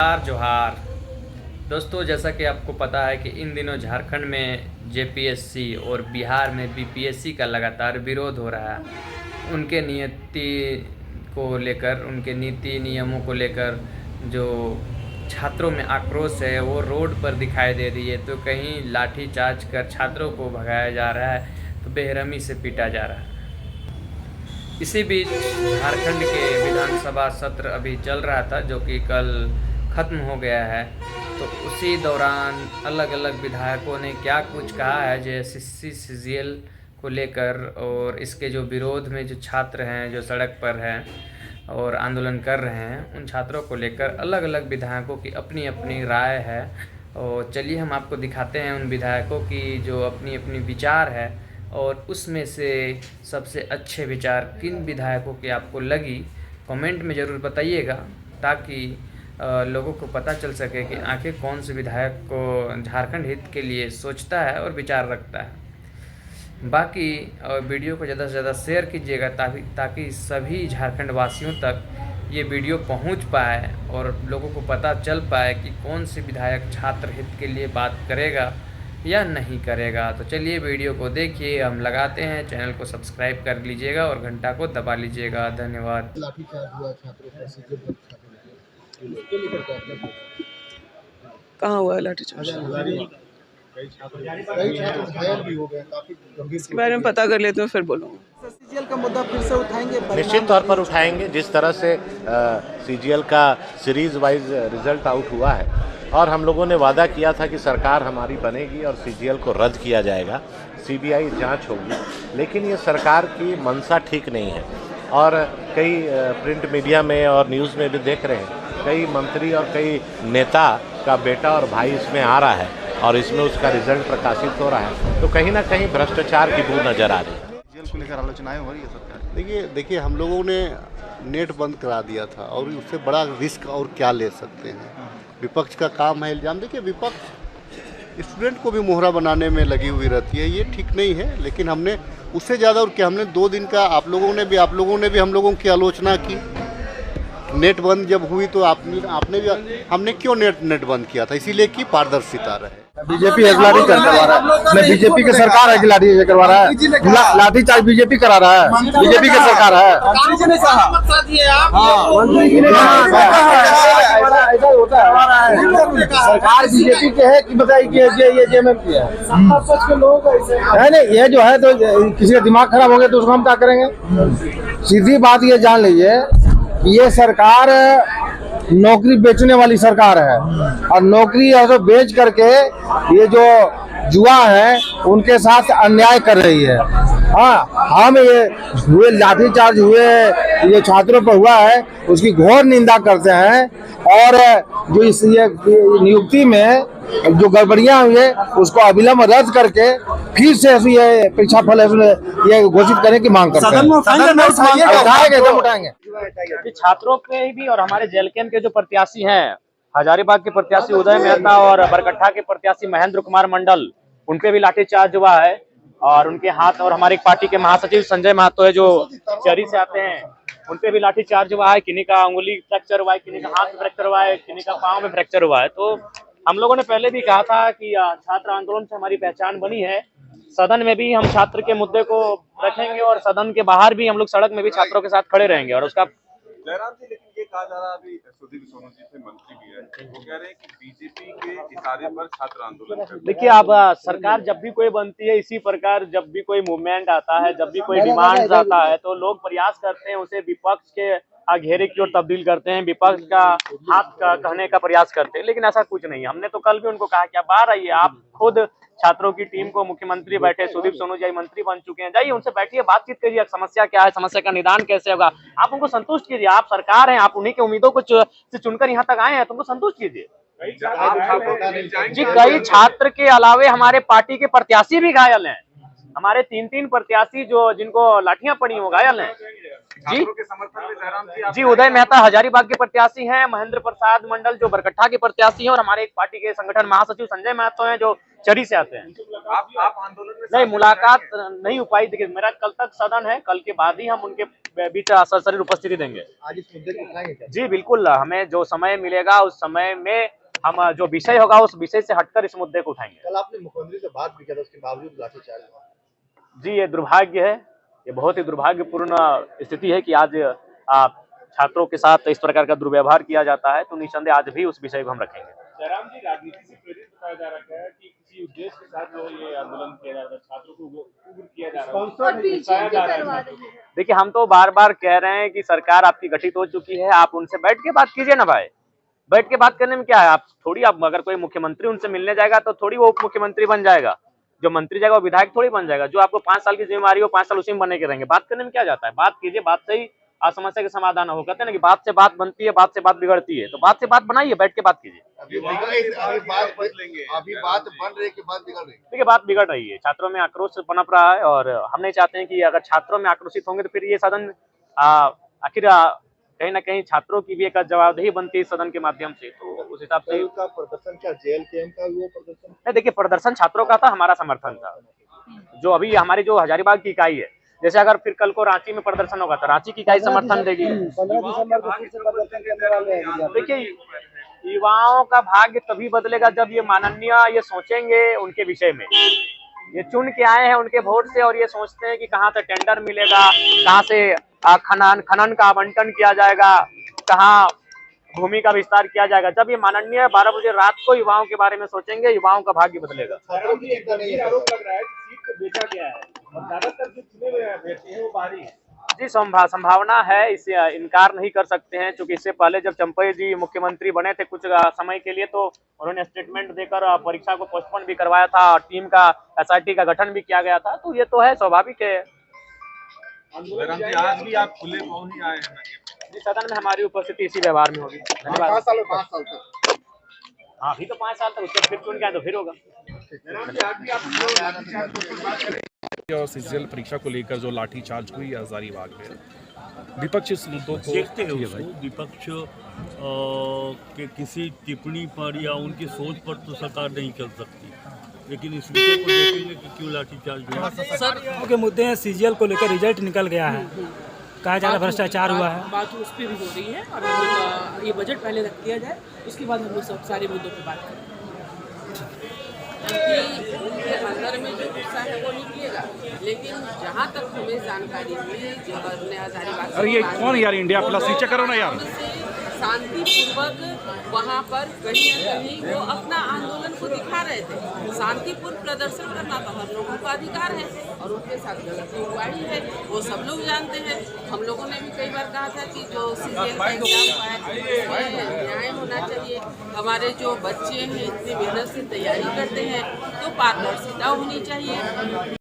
जोहार दोस्तों, जैसा कि आपको पता है कि इन दिनों झारखंड में जेपीएससी और बिहार में बीपीएससी का लगातार विरोध हो रहा है। उनके उनके नीति नियमों को लेकर जो छात्रों में आक्रोश है वो रोड पर दिखाई दे रही है। तो कहीं लाठी चार्ज कर छात्रों को भगाया जा रहा है, तो बेरहमी से पीटा जा रहा है। इसी बीच झारखंड के विधानसभा सत्र अभी चल रहा था, जो कि कल ख़त्म हो गया है। तो उसी दौरान अलग अलग विधायकों ने क्या कुछ कहा है जैसे सीजीएल को लेकर, और इसके जो विरोध में जो छात्र हैं जो सड़क पर हैं और आंदोलन कर रहे हैं, उन छात्रों को लेकर अलग अलग विधायकों की अपनी अपनी राय है। और चलिए हम आपको दिखाते हैं उन विधायकों की जो अपनी अपनी विचार है, और उसमें से सबसे अच्छे विचार किन विधायकों की आपको लगी कमेंट में ज़रूर बताइएगा, ताकि लोगों को पता चल सके कि आखिर कौन से विधायक को झारखंड हित के लिए सोचता है और विचार रखता है। बाकी वीडियो को ज़्यादा से ज़्यादा शेयर कीजिएगा ताकि सभी झारखंड वासियों तक ये वीडियो पहुंच पाए और लोगों को पता चल पाए कि कौन से विधायक छात्र हित के लिए बात करेगा या नहीं करेगा। तो चलिए वीडियो को देखिए, हम लगाते हैं। चैनल को सब्सक्राइब कर लीजिएगा और घंटा को दबा लीजिएगा। धन्यवाद। लाठीचार्ज हुआ छात्रों पर, सीजे पर छात्रों को लेकर क्या क्या कहाँ हुआ है लाठीचार्ज? कई छात्र घायल भी हो गए, काफी गंभीर इसके बारे में पता कर लेते हैं फिर बोलूँगा। सीजीएल का मुद्दा फिर से उठाएंगे? निश्चित तौर पर उठाएंगे। जिस तरह से सीजीएल का सीरीज वाइज रिजल्ट आउट हुआ है और हम लोगों ने वादा किया था कि सरकार हमारी बनेगी और सीजीएल को रद्द किया जाएगा, सीबीआई जांच होगी, लेकिन ये सरकार की मंशा ठीक नहीं है। और कई प्रिंट मीडिया में और न्यूज़ में भी देख रहे हैं, कई मंत्री और कई नेता का बेटा और भाई इसमें आ रहा है और इसमें उसका रिजल्ट प्रकाशित हो रहा है। तो कहीं ना कहीं भ्रष्टाचार की बू नजर आ रही है। जेल को लेकर आलोचनाएं हो रही है सरकार। देखिए हम लोगों ने नेट बंद करा दिया था और उससे बड़ा रिस्क और क्या ले सकते हैं। विपक्ष का काम है इल्ज़ाम। देखिए विपक्ष स्टूडेंट को भी मोहरा बनाने में लगी हुई रहती है, ये ठीक नहीं है। लेकिन हमने उससे ज़्यादा और क्या, हमने 2 दिन का आप लोगों ने भी हम लोगों की आलोचना की। नेट बंद जब हुई तो आपने भी, हमने क्यों नेट बंद किया था? इसीलिए कि पारदर्शिता रहे। बीजेपी लाठी चार्ज करवा रहा है। मैं बीजेपी की सरकार है कि लाठी चार्ज करवा रहा है? लाठी चार्ज बीजेपी करा रहा है, बीजेपी की सरकार है। ऐसा होता है, सरकार बीजेपी के है कि बताइए कि ये जेएमएम की है नहीं। ये जो है तो किसी का दिमाग खराब हो गया तो उसको हम क्या करेंगे? सीधी बात ये जान लीजिए, ये सरकार नौकरी बेचने वाली सरकार है और नौकरी ऐसे बेच करके ये जो जुआ है उनके साथ अन्याय कर रही है। हाँ, हम ये हुए लाठीचार्ज हुए ये छात्रों पर हुआ है उसकी घोर निंदा करते हैं। और जो इस ये नियुक्ति में जो गड़बड़ियां हुई है उसको अविलंब रद्द करके फिर से ये परीक्षा फल ये घोषित करने की मांग करते हैं। उठाएंगे छात्रों पे भी और हमारे जेएलकेएम के जो प्रत्याशी हैं, हजारीबाग के प्रत्याशी उदय मेहता और बरकट्ठा के प्रत्याशी महेंद्र कुमार मंडल, उनपे भी लाठीचार्ज हुआ है। और उनके हाथ, और हमारे पार्टी के महासचिव संजय महतो है जो चरी से आते हैं, उनपे भी लाठीचार्ज हुआ है। किन्हीं का उंगली फ्रैक्चर हुआ है, किन्हीं का हाथ फ्रैक्चर हुआ है, किन्हीं का पाँव में फ्रैक्चर हुआ है। तो हम लोगों ने पहले भी कहा था कि छात्र आंदोलन से हमारी पहचान बनी है। सदन में भी हम छात्र के मुद्दे को रखेंगे और सदन के बाहर भी हम लोग सड़क में भी छात्रों के साथ खड़े रहेंगे। और उसका जयराम जी, लेकिन ये कहा जा रहा है, अभी सुदीप सोनू जी थे, मंत्री भी है, वो कह रहे हैं कि बीजेपी के इशारे पर छात्र आंदोलन कर। देखिए, अब सरकार जब भी कोई बनती है, इसी प्रकार जब भी कोई मूवमेंट आता है, जब भी कोई डिमांड आता है, तो लोग प्रयास करते हैं उसे विपक्ष के घेरे की ओर तब्दील करते हैं, विपक्ष का हाथ का कहने का प्रयास करते हैं। लेकिन ऐसा कुछ नहीं। हमने तो कल भी उनको कहा कि आप बाहर आइए, आप खुद छात्रों की टीम को, मुख्यमंत्री बैठे, सुदीप सोनू जी मंत्री बन चुके हैं, जाइए उनसे बैठिए, बातचीत करिए, समस्या क्या है, समस्या का निदान कैसे होगा, आप उनको संतुष्ट कीजिए। आप सरकार हैं, आप उन्हीं के उम्मीदों को से चुनकर यहाँ तक आए हैं, तुमको संतुष्ट कीजिए। जी, कई छात्र के अलावे हमारे पार्टी के प्रत्याशी भी घायल हैं। हमारे 3 प्रत्याशी जो जिनको लाठियां पड़ी वो घायल हैं। जी, उदय मेहता हजारीबाग के प्रत्याशी हैं, महेंद्र प्रसाद मंडल जो बरकट्ठा के प्रत्याशी हैं, और हमारे एक पार्टी के संगठन महासचिव संजय महतो हैं जो चरी से आते हैं। आप आंदोलन में नहीं, मुलाकात नहीं हो पाई। देखिए, मेरा कल तक सदन है, कल के बाद ही हम उनके बीच सशरीर उपस्थिति देंगे। आज इस मुद्दे को उठाएंगे क्या? जी बिल्कुल, हमें जो समय मिलेगा उस समय में हम जो विषय होगा उस विषय से हटकर इस मुद्दे को उठाएंगे। कल आपने मुख्यमंत्री से बात भी किया था, उसके बावजूद लाठीचार्ज हुआ। जी, ये दुर्भाग्य है, ये बहुत ही दुर्भाग्यपूर्ण स्थिति है कि आज छात्रों के साथ इस प्रकार का दुर्व्यवहार किया जाता है। तो निसंदेह आज भी उस विषय को हम रखेंगे। जयराम जी, राजनीति से प्रेरित बताया जा रहा है कि किसी उद्देश्य के साथ जो ये आंदोलन किया जा रहा है, छात्रों को उग्र किया जा रहा है। देखिए, हम तो बार बार कह रहे हैं कि सरकार आपकी गठित हो चुकी है, आप उनसे बैठ के बात कीजिए ना भाई। बैठ के बात करने में क्या है? आप अगर कोई मुख्यमंत्री उनसे मिलने जाएगा तो थोड़ी वो उप मुख्यमंत्री बन जाएगा, जो मंत्री जाएगा वो विधायक थोड़ी बन जाएगा। जो आपको 5 साल की जिम्मेवारी हो 5 साल उसी में बने के रहेंगे। बात करने में क्या जाता है? बात कीजिए, बात से ही समस्या के समाधान हो। कहते हैं ना कि बात से बात बनती है, बात से बात बिगड़ती है। तो बात से बात बनाइए, बैठ के बात कीजिए। अभी बात बन रही है कि बात बिगड़ रही है? देखिए, बात बिगड़ रही है, छात्रों में आक्रोश पनप रहा है और हम नहीं चाहते हैं कि अगर छात्रों में आक्रोशित होंगे तो फिर ये सदन आखिर कहीं ना कहीं छात्रों की भी एक जवाबदेही बनती है सदन के माध्यम से। तो उस हिसाब से का प्रदर्शन क्या JLKM का वो प्रदर्शन? नहीं, देखिए, प्रदर्शन छात्रों का था, हमारा समर्थन था। जो अभी हमारी जो हजारीबाग की इकाई है, जैसे अगर फिर कल को रांची में प्रदर्शन होगा तो रांची की इकाई समर्थन देगी। 15 दिसंबर को फिर से प्रदर्शन करने वाले हैं। देखिए, युवाओं का भाग्य तभी बदलेगा जब ये माननीय ये सोचेंगे उनके विषय में। ये चुन के आए हैं उनके वोट से और ये सोचते हैं कि कहाँ से टेंडर मिलेगा, कहाँ से खनन का आवंटन किया जाएगा, कहाँ भूमि का विस्तार किया जाएगा। जब ये माननीय 12 बजे रात को युवाओं के बारे में सोचेंगे, युवाओं का भाग्य बदलेगा। आरोप लग रहा है कि सीट को बेचा गया है और ज्यादातर जो चुने हुए अभ्यर्थी हैं वो बाहरी हैं। जी, संभावना है, इसे इनकार नहीं कर सकते हैं। क्योंकि इससे पहले जब चंपई जी मुख्यमंत्री बने थे कुछ समय के लिए, तो उन्होंने स्टेटमेंट देकर परीक्षा को पोस्टपोन भी करवाया था और टीम का SRT का गठन भी किया गया था। तो ये तो है, स्वाभाविक है। जयराम जी, आज भी आप खुले पाँव ही आए हैं? जी, सदन में हमारी उपस्थिति इसी व्यवहार में होगी। धन्यवाद। 5 साल तक। हाँ, अभी तो 5 साल तक, उससे फिर चुन के आए तो फिर होगा। और CGL परीक्षा को लेकर जो लाठीचार्ज हुई हजारीबाग में, विपक्ष इस मुद्दों को देखते हैं उसको। विपक्ष के किसी टिप्पणी पर या उनकी सोच पर तो सरकार नहीं चल सकती, लेकिन इस विषय को देखेंगे कि क्यों लाठीचार्ज हुआ। सर के मुद्दे हैं, CGL को लेकर रिजल्ट निकल गया है, कहा जा रहा है भ्रष्टाचार हुआ है। बात उस पर भी हो रही है और हम लोग ये बजट पहले रख दिया जाए, उसके बाद हम लोग सब सारे मुद्दों पर बात करें। उनके अंदर में जो गुस्सा है वो निकलेगा, लेकिन जहाँ तक हमें जानकारी हुई, जो हजारीबाग अरे ये कौन यार, इंडिया प्लस नीचे करो ना यार। शांतिपूर्वक वहाँ पर कहीं न कहीं वो अपना आंदोलन को दिखा रहे थे। शांतिपूर्ण प्रदर्शन करना तो हम लोगों का अधिकार है और उनके साथ गलत हुआ ही है, वो सब लोग जानते हैं। हम लोगों ने भी कई बार कहा था कि जो CGL का एग्जाम है न्याय होना चाहिए। हमारे जो बच्चे हैं इतनी मेहनत से तैयारी करते हैं तो पारदर्शिता होनी चाहिए।